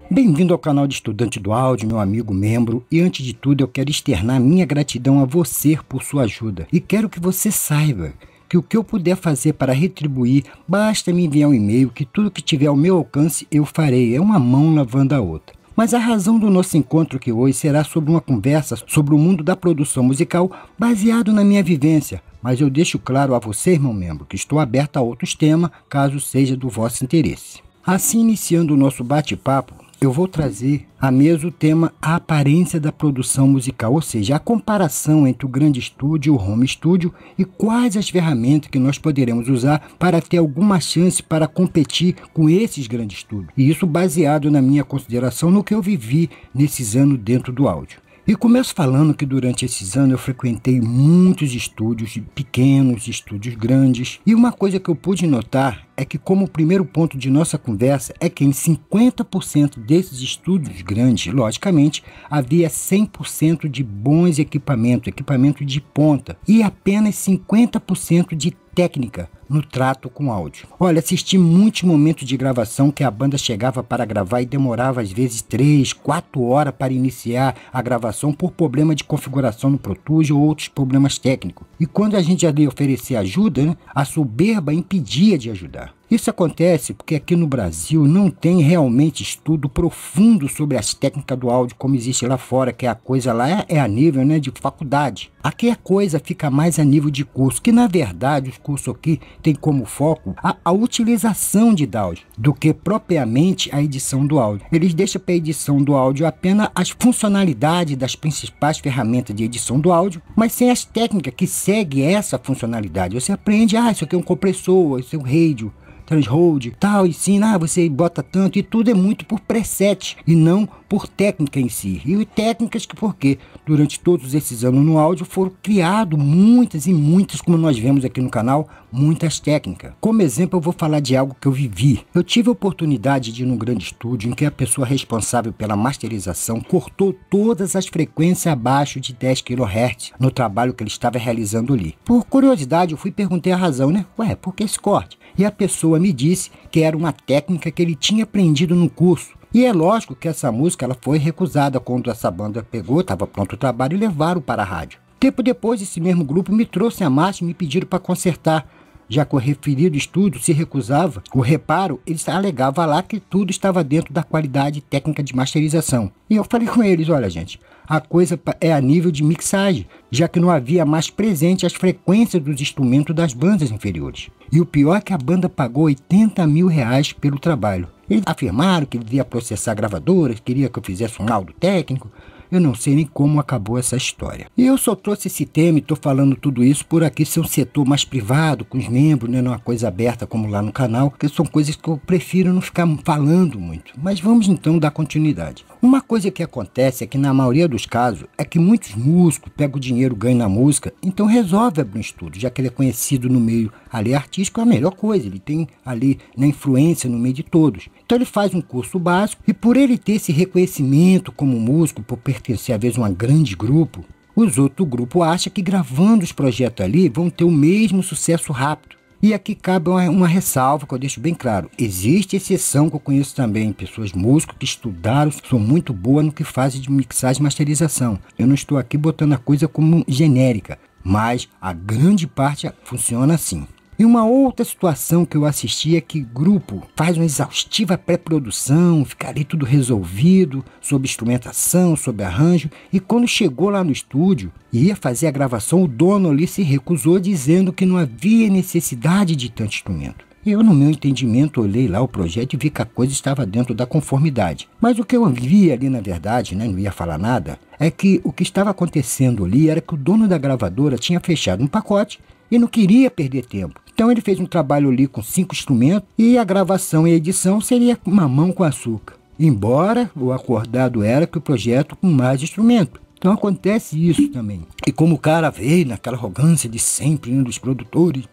Bem-vindo ao canal de Estudante do Áudio, meu amigo membro, e antes de tudo eu quero externar minha gratidão a você por sua ajuda. E quero que você saiba que o que eu puder fazer para retribuir, basta me enviar um e-mail que tudo que tiver ao meu alcance eu farei, é uma mão lavando a outra. Mas a razão do nosso encontro aqui hoje será sobre uma conversa sobre o mundo da produção musical baseado na minha vivência. Mas eu deixo claro a você, irmão membro, que estou aberto a outros temas, caso seja do vosso interesse. Assim, iniciando o nosso bate-papo, eu vou trazer à mesa o tema a aparência da produção musical, ou seja, a comparação entre o grande estúdio e o home studio e quais as ferramentas que nós poderemos usar para ter alguma chance para competir com esses grandes estúdios. E isso baseado na minha consideração no que eu vivi nesses anos dentro do áudio. E começo falando que durante esses anos eu frequentei muitos estúdios pequenos, estúdios grandes. E uma coisa que eu pude notar é que, como o primeiro ponto de nossa conversa, é que em 50% desses estúdios grandes, logicamente, havia 100% de bons equipamento de ponta, e apenas 50% de técnica no trato com áudio. Olha, assisti muitos momentos de gravação que a banda chegava para gravar e demorava às vezes 3, 4 horas para iniciar a gravação por problema de configuração no Pro Tools ou outros problemas técnicos. E quando a gente ali oferecia ajuda, a soberba impedia de ajudar. Isso acontece porque aqui no Brasil não tem realmente estudo profundo sobre as técnicas do áudio como existe lá fora, que a coisa lá é a nível, de faculdade. Aqui a coisa fica mais a nível de curso, que na verdade os cursos aqui têm como foco a utilização de áudio, do que propriamente a edição do áudio. Eles deixam para a edição do áudio apenas as funcionalidades das principais ferramentas de edição do áudio, mas sem as técnicas que seguem essa funcionalidade. Você aprende, isso aqui é um compressor, isso é um rádio, transhold, tal, e sim, você bota tanto, e tudo é muito por preset e não por técnica em si. E técnicas que, porque durante todos esses anos no áudio foram criadas muitas e muitas, como nós vemos aqui no canal, muitas técnicas. Como exemplo, eu vou falar de algo que eu vivi. Eu tive a oportunidade de ir num grande estúdio em que a pessoa responsável pela masterização cortou todas as frequências abaixo de 10 kHz no trabalho que ele estava realizando ali. Por curiosidade, eu fui perguntar a razão, por que esse corte? E a pessoa me disse que era uma técnica que ele tinha aprendido no curso. E é lógico que essa música ela foi recusada quando essa banda pegou, estava pronto o trabalho e levaram para a rádio. Tempo depois, esse mesmo grupo me trouxe a marcha e me pediram para consertar. Já que o referido estúdio se recusava, o reparo, eles alegavam lá que tudo estava dentro da qualidade técnica de masterização. E eu falei com eles, olha gente, a coisa é a nível de mixagem, já que não havia mais presente as frequências dos instrumentos das bandas inferiores. E o pior é que a banda pagou R$80 mil pelo trabalho. Eles afirmaram que devia processar gravadoras, queria que eu fizesse um laudo técnico. Eu não sei nem como acabou essa história. E eu só trouxe esse tema e estou falando tudo isso por aqui ser um setor mais privado, com os membros, não é uma coisa aberta como lá no canal, porque são coisas que eu prefiro não ficar falando muito. Mas vamos então dar continuidade. Uma coisa que acontece é que na maioria dos casos é que muitos músicos pegam o dinheiro, ganham na música, então resolve abrir um estúdio, já que ele é conhecido no meio ali artístico, é a melhor coisa, ele tem ali na influência no meio de todos. Então ele faz um curso básico e por ele ter esse reconhecimento como músico, por pertencer às vezes a um grande grupo, os outros grupos acham que gravando os projetos ali vão ter o mesmo sucesso rápido. E aqui cabe uma ressalva que eu deixo bem claro. Existe exceção que eu conheço também, pessoas músicos que estudaram, são muito boas no que fazem de mixagem e masterização. Eu não estou aqui botando a coisa como genérica, mas a grande parte funciona assim. E uma outra situação que eu assisti é que grupo faz uma exaustiva pré-produção, fica ali tudo resolvido, sobre instrumentação, sobre arranjo, e quando chegou lá no estúdio e ia fazer a gravação, o dono ali se recusou dizendo que não havia necessidade de tanto instrumento. Eu, no meu entendimento, olhei lá o projeto e vi que a coisa estava dentro da conformidade. Mas o que eu vi ali, na verdade, não ia falar nada, é que o que estava acontecendo ali era que o dono da gravadora tinha fechado um pacote e não queria perder tempo. Então ele fez um trabalho ali com 5 instrumentos e a gravação e a edição seria mamão com açúcar. Embora o acordado era que o projeto com mais instrumento. Então acontece isso também. E como o cara veio naquela arrogância de sempre, dos produtores,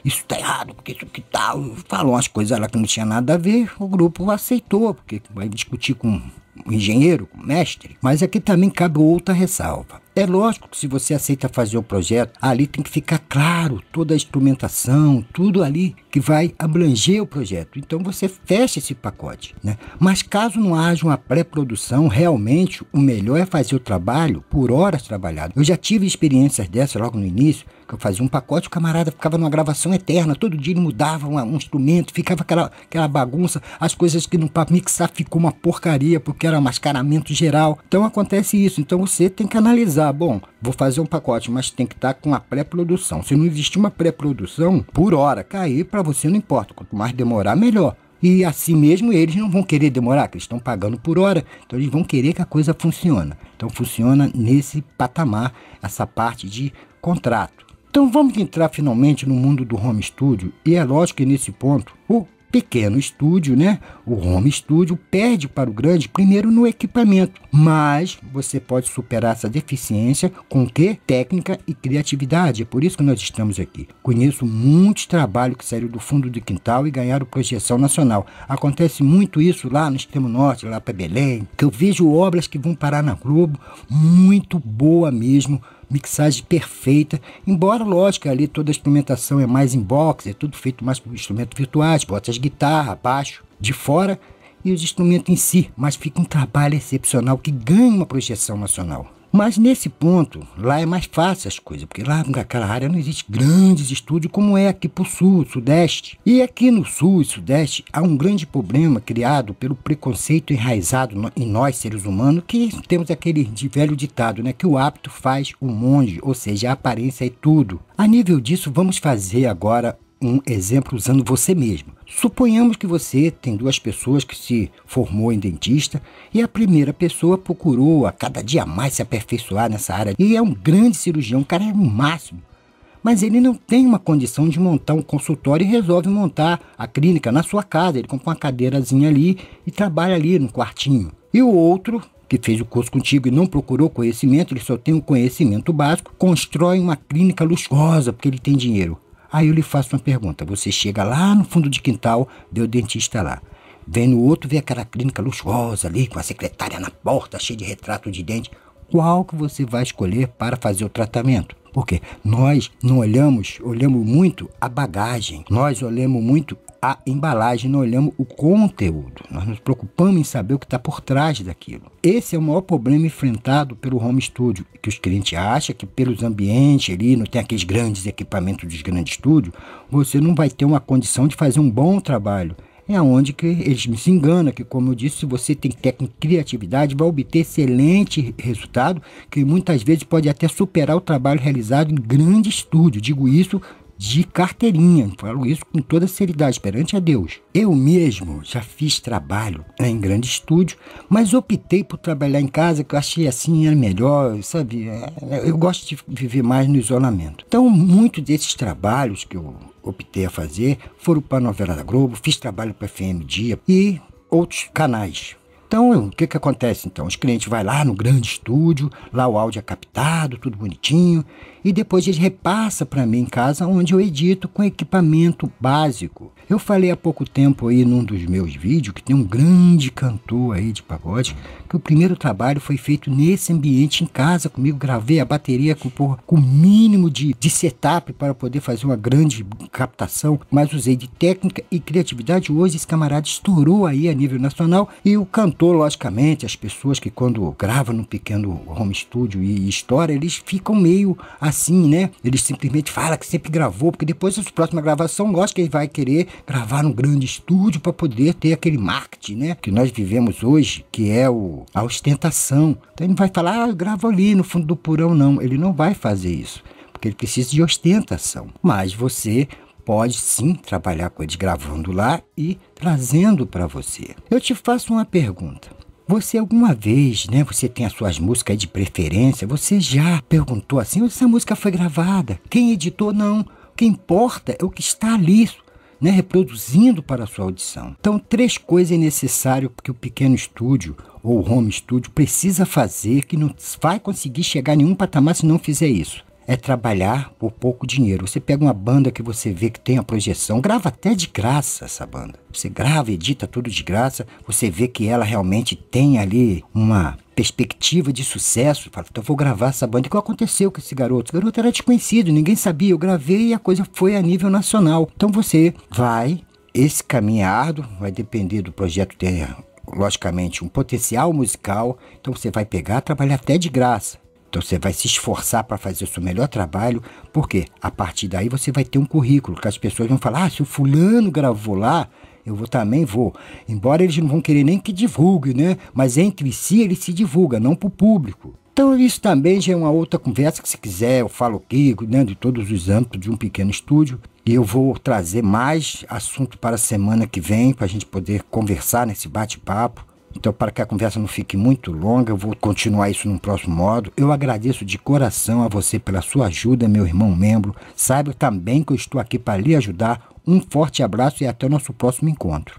isso tá errado, porque isso que tal, falou umas coisas lá que não tinha nada a ver, o grupo aceitou, porque vai discutir com um engenheiro, com um mestre. Mas aqui também cabe outra ressalva. É lógico que se você aceita fazer o projeto, ali tem que ficar claro toda a instrumentação, tudo ali que vai abranger o projeto. Então você fecha esse pacote, né? Mas caso não haja uma pré-produção, realmente o melhor é fazer o trabalho por horas trabalhadas. Eu já tive experiências dessas logo no início, que eu fazia um pacote, o camarada ficava numa gravação eterna, todo dia ele mudava um instrumento, ficava aquela bagunça, as coisas que para mixar ficou uma porcaria, porque era mascaramento geral. Então acontece isso, então você tem que analisar, bom, vou fazer um pacote, mas tem que estar com a pré-produção. Se não existir uma pré-produção, por hora, cair para você não importa, quanto mais demorar, melhor. E assim mesmo eles não vão querer demorar, porque eles estão pagando por hora, então eles vão querer que a coisa funcione. Então funciona nesse patamar, essa parte de contrato. Então vamos entrar finalmente no mundo do home studio, e é lógico que nesse ponto o pequeno estúdio, né? O home studio perde para o grande primeiro no equipamento, mas você pode superar essa deficiência com o quê? Técnica e criatividade. É por isso que nós estamos aqui. Conheço muitos trabalhos que saíram do fundo do quintal e ganharam projeção nacional. Acontece muito isso lá no extremo norte, lá para Belém, que eu vejo obras que vão parar na Globo, muito boa mesmo, mixagem perfeita, embora, lógico, ali toda a instrumentação é mais em box, é tudo feito mais por instrumentos virtuais, bota as guitarras, baixo, de fora e os instrumentos em si, mas fica um trabalho excepcional que ganha uma projeção nacional. Mas nesse ponto, lá é mais fácil as coisas, porque lá naquela área não existe grandes estúdios como é aqui para o sul, sudeste. E aqui no sul e sudeste há um grande problema criado pelo preconceito enraizado em nós, seres humanos, que temos aquele velho ditado, né, que o hábito faz o monge, ou seja, a aparência é tudo. A nível disso, vamos fazer agora um exemplo usando você mesmo. Suponhamos que você tem duas pessoas que se formou em dentista e a primeira pessoa procurou a cada dia mais se aperfeiçoar nessa área e é um grande cirurgião, o cara é o máximo. Mas ele não tem uma condição de montar um consultório e resolve montar a clínica na sua casa. Ele compra uma cadeirazinha ali e trabalha ali no quartinho. E o outro, que fez o curso contigo e não procurou conhecimento, ele só tem um conhecimento básico, constrói uma clínica luxuosa porque ele tem dinheiro. Aí eu lhe faço uma pergunta, você chega lá no fundo de quintal, vê o dentista lá. Vem no outro, vê aquela clínica luxuosa ali, com a secretária na porta, cheia de retrato de dente. Qual que você vai escolher para fazer o tratamento? Porque nós não olhamos muito a bagagem, nós olhamos muito a embalagem, não olhamos o conteúdo. Nós nos preocupamos em saber o que está por trás daquilo. Esse é o maior problema enfrentado pelo home studio, que os clientes acham que pelos ambientes ali, não tem aqueles grandes equipamentos dos grandes estúdios, você não vai ter uma condição de fazer um bom trabalho. É onde que eles se enganam, que como eu disse, se você tem técnica e criatividade, vai obter excelente resultado, que muitas vezes pode até superar o trabalho realizado em grande estúdio. Digo isso de carteirinha, falo isso com toda seriedade, perante a Deus. Eu mesmo já fiz trabalho em grande estúdio, mas optei por trabalhar em casa, que eu achei assim, era melhor, sabe? Eu gosto de viver mais no isolamento. Então, muitos desses trabalhos que eu optei a fazer foram para a novela da Globo, fiz trabalho para a FM Dia e outros canais. Então, o que acontece então? Os clientes vão lá no grande estúdio, lá o áudio é captado, tudo bonitinho, e depois eles repassam para mim em casa, onde eu edito com equipamento básico. Eu falei há pouco tempo aí num dos meus vídeos, que tem um grande cantor aí de pagode, que o primeiro trabalho foi feito nesse ambiente em casa comigo, gravei a bateria com o mínimo de setup para poder fazer uma grande captação, mas usei de técnica e criatividade. Hoje esse camarada estourou aí a nível nacional, e o cantor, logicamente, as pessoas que quando gravam no pequeno home studio e estoura, eles ficam meio assim, né? Eles simplesmente falam que sempre gravou, porque depois da próxima gravação, lógico que ele vai querer gravar num grande estúdio para poder ter aquele marketing, né? Que nós vivemos hoje, que é a ostentação. Então ele não vai falar, eu gravo ali no fundo do porão, não. Ele não vai fazer isso, porque ele precisa de ostentação. Mas você pode sim trabalhar com eles gravando lá e trazendo para você. Eu te faço uma pergunta. Você alguma vez, né, você tem as suas músicas de preferência, você já perguntou assim, essa música foi gravada? Quem editou? Não. O que importa é o que está ali, né, reproduzindo para a sua audição. Então, 3 coisas é necessário que o pequeno estúdio ou o home studio precisa fazer, que não vai conseguir chegar a nenhum patamar se não fizer isso. É trabalhar por pouco dinheiro. Você pega uma banda que você vê que tem a projeção, grava até de graça essa banda. Você grava, edita tudo de graça, você vê que ela realmente tem ali uma perspectiva de sucesso. Fala, então eu vou gravar essa banda. O que aconteceu com esse garoto? Esse garoto era desconhecido, ninguém sabia. Eu gravei e a coisa foi a nível nacional. Então você vai, esse caminho é árduo, vai depender do projeto ter, logicamente, um potencial musical. Então você vai pegar, trabalhar até de graça. Então você vai se esforçar para fazer o seu melhor trabalho, porque a partir daí você vai ter um currículo, que as pessoas vão falar, se o fulano gravou lá, também vou. Embora eles não vão querer nem que divulgue, né? Mas entre si ele se divulga, não para o público. Então isso também já é uma outra conversa que se quiser eu falo aqui, né, de todos os âmbitos de um pequeno estúdio. E eu vou trazer mais assunto para a semana que vem, para a gente poder conversar nesse bate-papo. Então, para que a conversa não fique muito longa, eu vou continuar isso num próximo modo. Eu agradeço de coração a você pela sua ajuda, meu irmão membro. Saiba também que eu estou aqui para lhe ajudar. Um forte abraço e até o nosso próximo encontro.